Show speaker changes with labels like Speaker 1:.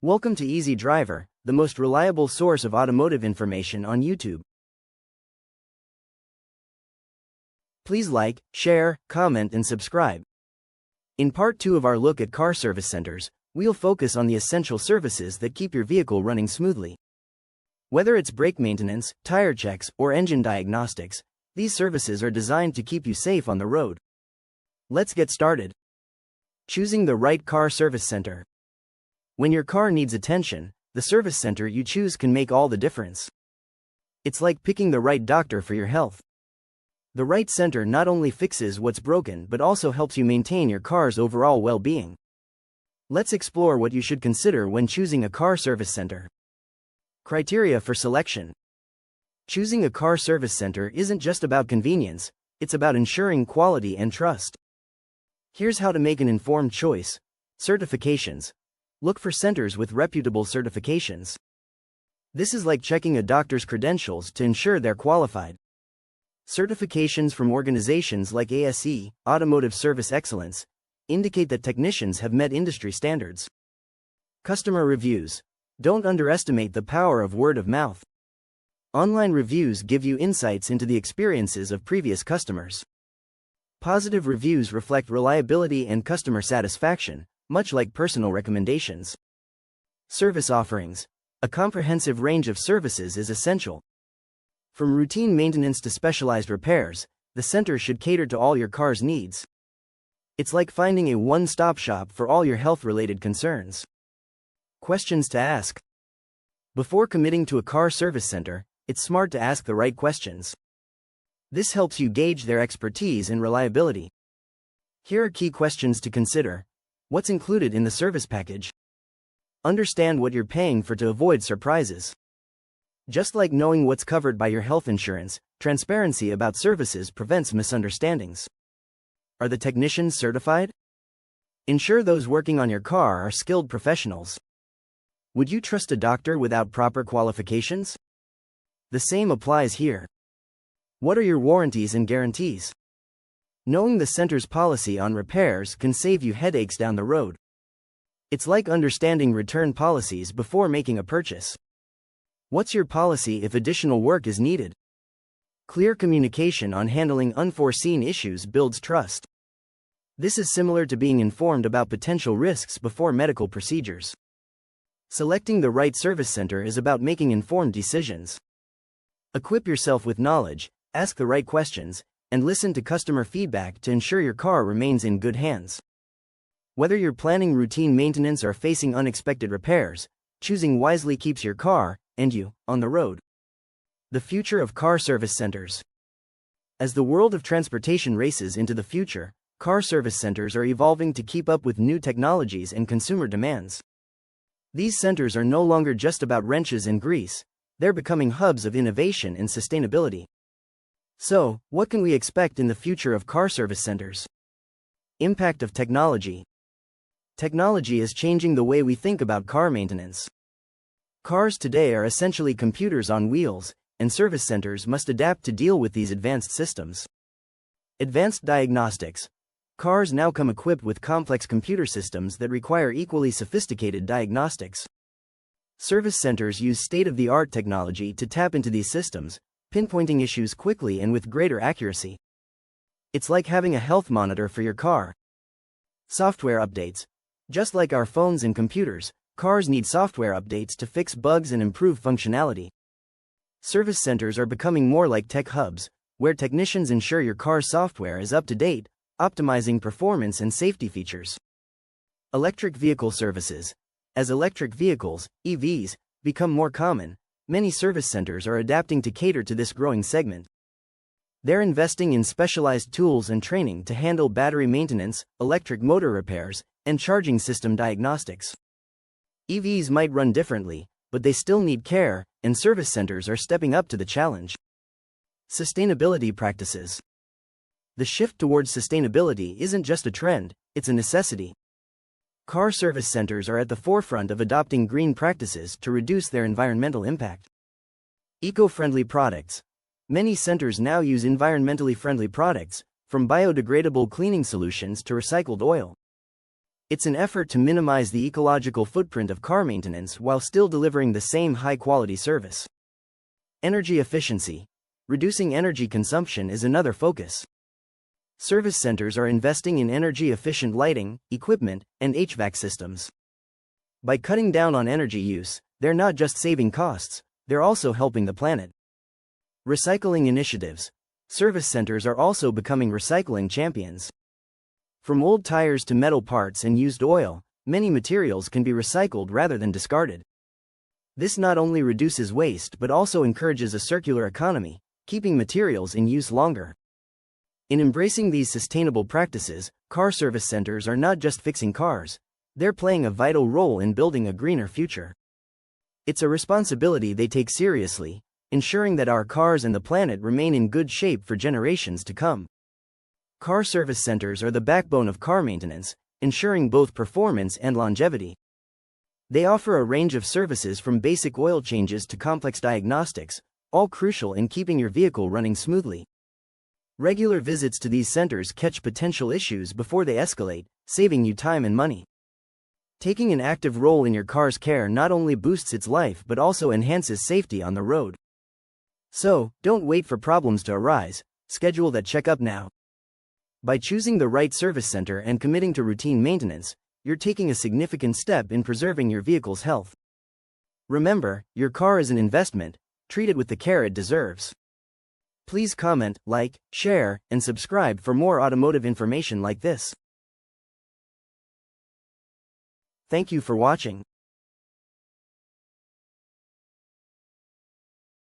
Speaker 1: Welcome to Easy Driver, the most reliable source of automotive information on YouTube. Please like, share, comment, and subscribe. In part 2 of our look at car service centers, we'll focus on the essential services that keep your vehicle running smoothly. Whether it's brake maintenance, tire checks, or engine diagnostics, these services are designed to keep you safe on the road. Let's get started. Choosing the right car service center. When your car needs attention, the service center you choose can make all the difference. It's like picking the right doctor for your health. The right center not only fixes what's broken but also helps you maintain your car's overall well-being. Let's explore what you should consider when choosing a car service center. Criteria for selection. Choosing a car service center isn't just about convenience, it's about ensuring quality and trust. Here's how to make an informed choice. Certifications. Look for centers with reputable certifications. This is like checking a doctor's credentials to ensure they're qualified. Certifications from organizations like ASE, Automotive Service Excellence, indicate that technicians have met industry standards. Customer reviews. Don't underestimate the power of word of mouth. Online reviews give you insights into the experiences of previous customers. Positive reviews reflect reliability and customer satisfaction, much like personal recommendations. Service offerings. A comprehensive range of services is essential. From routine maintenance to specialized repairs, the center should cater to all your car's needs. It's like finding a one-stop shop for all your health-related concerns. Questions to ask. Before committing to a car service center, it's smart to ask the right questions. This helps you gauge their expertise and reliability. Here are key questions to consider. What's included in the service package? Understand what you're paying for to avoid surprises. Just like knowing what's covered by your health insurance, transparency about services prevents misunderstandings. Are the technicians certified? Ensure those working on your car are skilled professionals. Would you trust a doctor without proper qualifications? The same applies here. What are your warranties and guarantees? Knowing the center's policy on repairs can save you headaches down the road. It's like understanding return policies before making a purchase. What's your policy if additional work is needed? Clear communication on handling unforeseen issues builds trust. This is similar to being informed about potential risks before medical procedures. Selecting the right service center is about making informed decisions. Equip yourself with knowledge, ask the right questions, and listen to customer feedback to ensure your car remains in good hands. Whether you're planning routine maintenance or facing unexpected repairs, choosing wisely keeps your car, and you, on the road. The future of car service centers. As the world of transportation races into the future, car service centers are evolving to keep up with new technologies and consumer demands. These centers are no longer just about wrenches and grease, they're becoming hubs of innovation and sustainability. So, what can we expect in the future of car service centers? Impact of technology. Technology is changing the way we think about car maintenance. Cars today are essentially computers on wheels, and service centers must adapt to deal with these advanced systems. Advanced diagnostics. Cars now come equipped with complex computer systems that require equally sophisticated diagnostics. Service centers use state-of-the-art technology to tap into these systems, pinpointing issues quickly and with greater accuracy. It's like having a health monitor for your car. Software updates. Just like our phones and computers, cars need software updates to fix bugs and improve functionality. Service centers are becoming more like tech hubs, where technicians ensure your car's software is up to date, optimizing performance and safety features. Electric vehicle services. As electric vehicles, EVs, become more common, many service centers are adapting to cater to this growing segment. They're investing in specialized tools and training to handle battery maintenance, electric motor repairs, and charging system diagnostics. EVs might run differently, but they still need care, and service centers are stepping up to the challenge. Sustainability practices. The shift towards sustainability isn't just a trend, it's a necessity. Car service centers are at the forefront of adopting green practices to reduce their environmental impact. Eco-friendly products. Many centers now use environmentally friendly products, from biodegradable cleaning solutions to recycled oil. It's an effort to minimize the ecological footprint of car maintenance while still delivering the same high-quality service. Energy efficiency. Reducing energy consumption is another focus. Service centers are investing in energy-efficient lighting, equipment, and HVAC systems. By cutting down on energy use, they're not just saving costs, they're also helping the planet. Recycling initiatives. Service centers are also becoming recycling champions. From old tires to metal parts and used oil, many materials can be recycled rather than discarded. This not only reduces waste but also encourages a circular economy, keeping materials in use longer. In embracing these sustainable practices, car service centers are not just fixing cars, they're playing a vital role in building a greener future. It's a responsibility they take seriously, ensuring that our cars and the planet remain in good shape for generations to come. Car service centers are the backbone of car maintenance, ensuring both performance and longevity. They offer a range of services from basic oil changes to complex diagnostics, all crucial in keeping your vehicle running smoothly. Regular visits to these centers catch potential issues before they escalate, saving you time and money. Taking an active role in your car's care not only boosts its life but also enhances safety on the road. So, don't wait for problems to arise, schedule that checkup now. By choosing the right service center and committing to routine maintenance, you're taking a significant step in preserving your vehicle's health. Remember, your car is an investment, treat it with the care it deserves. Please comment, like, share, and subscribe for more automotive information like this. Thank you for watching.